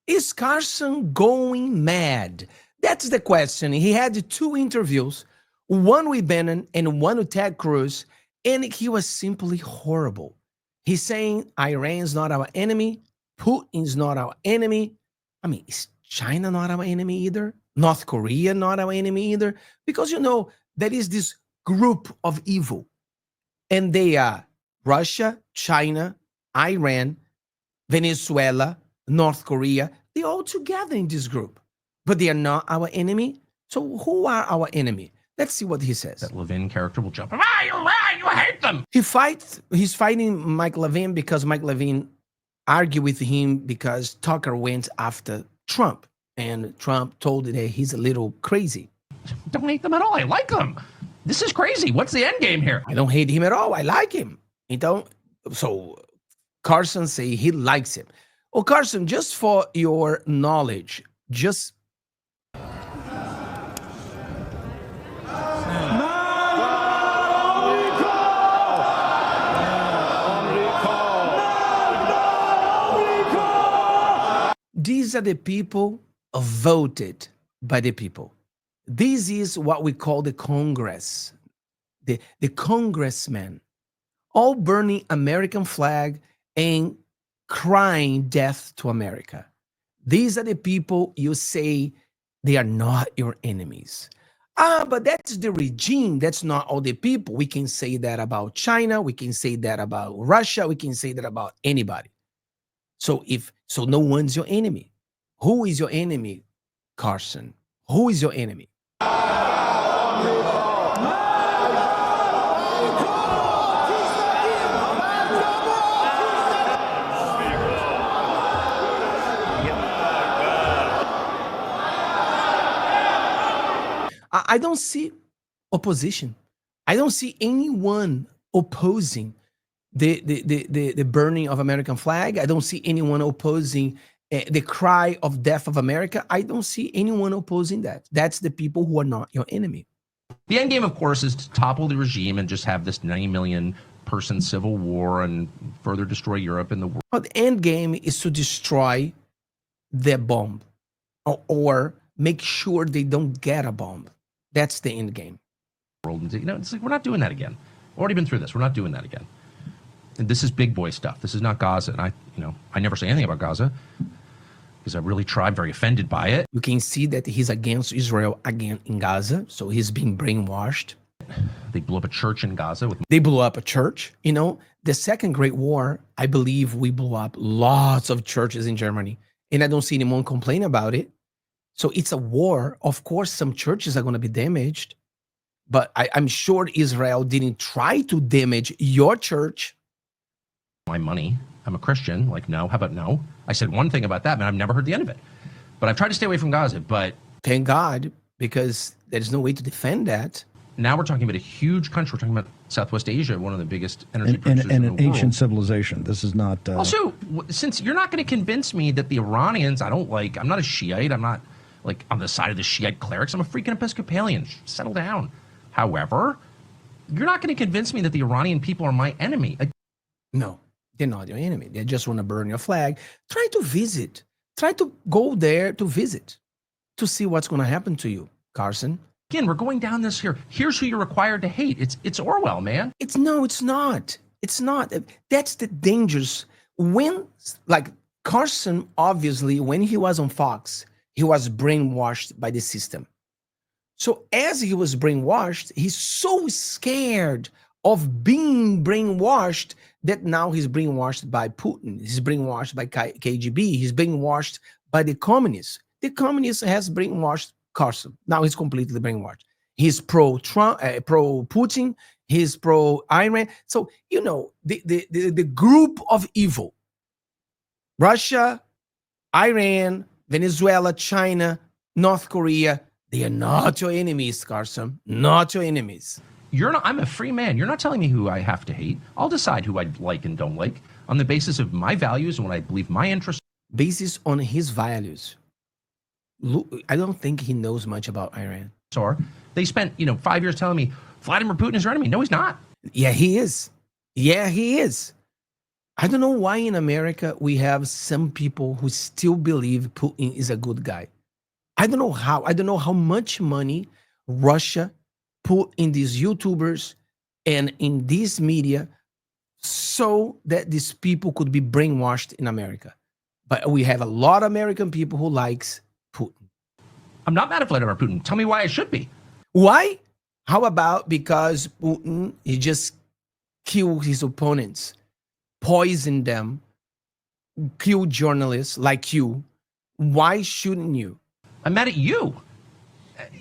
Is Carlson going mad? That's the question. He had two interviews, one with Bannon and one with Ted Cruz, and he was simply horrible. He's saying Iran's not our enemy, Putin's not our enemy. I mean, is China not our enemy either? North Korea not our enemy either? Because there is this group of evil, and they are Russia, China, Iran, Venezuela, North Korea. They're all together in this group, but they are not our enemy. So who are our enemy? Let's see what he says. That Levin character will jump. You hate them. He's fighting Mike Levin because Mike Levin argued with him because Tucker went after Trump, and Trump told that he's a little crazy. Don't hate them at all. I like them. This is crazy. What's the end game here? I don't hate him at all. I like him. So Carlson say he likes him. Oh, Carlson, just for your knowledge, just these are the people voted by the people. This is what we call the Congress, the congressmen, all burning American flag and crying death to America. These are the people you say they are not your enemies. But that's the regime. That's not all the people. We can say that about China. We can say that about Russia. We can say that about anybody. So no one's your enemy. Who is your enemy, Carlson? Who is your enemy? I don't see opposition. I don't see anyone opposing the burning of American flag. I don't see anyone opposing the cry of death of America. I don't see anyone opposing that. That's the people who are not your enemy. The end game, of course, is to topple the regime and just have this 90 million person civil war and further destroy Europe and the world. But the end game is to destroy their bomb or make sure they don't get a bomb. That's the end game. It's like, we're not doing that again. Already been through this. We're not doing that again. And this is big boy stuff. This is not Gaza. And I never say anything about Gaza because I really try. I'm very offended by it. You can see that he's against Israel again in Gaza. So he's being brainwashed. They blew up a church in Gaza. They blew up a church. The Second Great War, I believe we blew up lots of churches in Germany. And I don't see anyone complain about it. So it's a war. Of course, some churches are going to be damaged. But I'm sure Israel didn't try to damage your church. My money. I'm a Christian. Like, no. How about no? I said one thing about that, but I've never heard the end of it. But I've tried to stay away from Gaza. But thank God, because there's no way to defend that. Now we're talking about a huge country. We're talking about Southwest Asia, one of the biggest energy producers and in an the world. ancient civilization. This is not... Also, since you're not going to convince me that the Iranians, I'm not a Shiite. I'm not like on the side of the Shiite clerics. I'm a freaking Episcopalian. Settle down. However, you're not going to convince me that the Iranian people are my enemy. No, they're not your enemy. They just want to burn your flag. Try to visit. Try to go there to visit, to see what's going to happen to you, Carlson. Again, we're going down this here. Here's who you're required to hate. It's Orwell, man. It's not. It's not. That's the dangers. Carlson, obviously, when he was on Fox, he was brainwashed by the system. So as he was brainwashed, he's so scared of being brainwashed that now he's brainwashed by Putin. He's brainwashed by KGB. He's brainwashed by the communists. The communists has brainwashed Carlson. Now he's completely brainwashed. He's pro-Trump, pro-Putin. He's pro-Iran. So, the group of evil, Russia, Iran, Venezuela, China, North Korea, they are not your enemies, Carlson. Not your enemies. I'm a free man. You're not telling me who I have to hate. I'll decide who I like and don't like on the basis of my values and what I believe my interests. Basis on his values. I don't think he knows much about Iran. They spent, 5 years telling me Vladimir Putin is your enemy. No, he's not. Yeah, he is. I don't know why in America we have some people who still believe Putin is a good guy. I don't know how. I don't know how much money Russia put in these YouTubers and in this media so that these people could be brainwashed in America. But we have a lot of American people who likes Putin. I'm not mad at Vladimir Putin. Tell me why I should be. Why? How about because Putin he just killed his opponents, poisoned them, killed journalists like you. Why shouldn't you? I'm mad at you.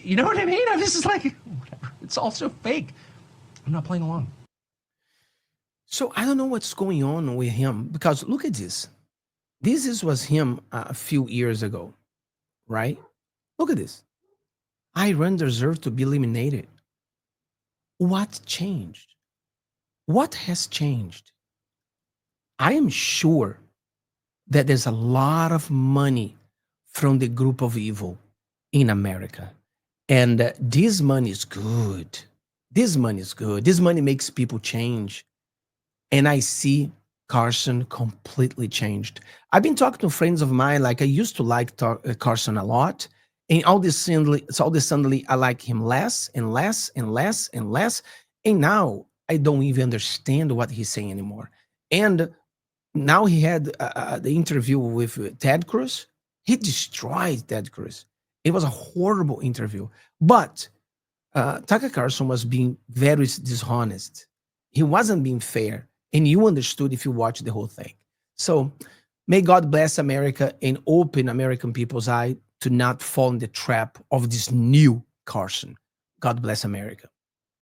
You know what I mean? This is like, whatever. It's all so fake. I'm not playing along. So I don't know what's going on with him because look at this. Was him a few years ago, right? Look at this. Iran deserved to be eliminated. What changed? What has changed? I am sure that there's a lot of money from the group of evil in America. And this money is good. This money is good. This money makes people change. And I see Carlson completely changed. I've been talking to friends of mine, like I used to like Carlson a lot. And all this suddenly, I like him less and less and less and less. And now I don't even understand what he's saying anymore. And now he had the interview with Ted Cruz. He destroyed Ted Cruz. It was a horrible interview. But Tucker Carlson was being very dishonest. He wasn't being fair. And you understood if you watched the whole thing. So may God bless America and open American people's eye to not fall in the trap of this new Carlson. God bless America.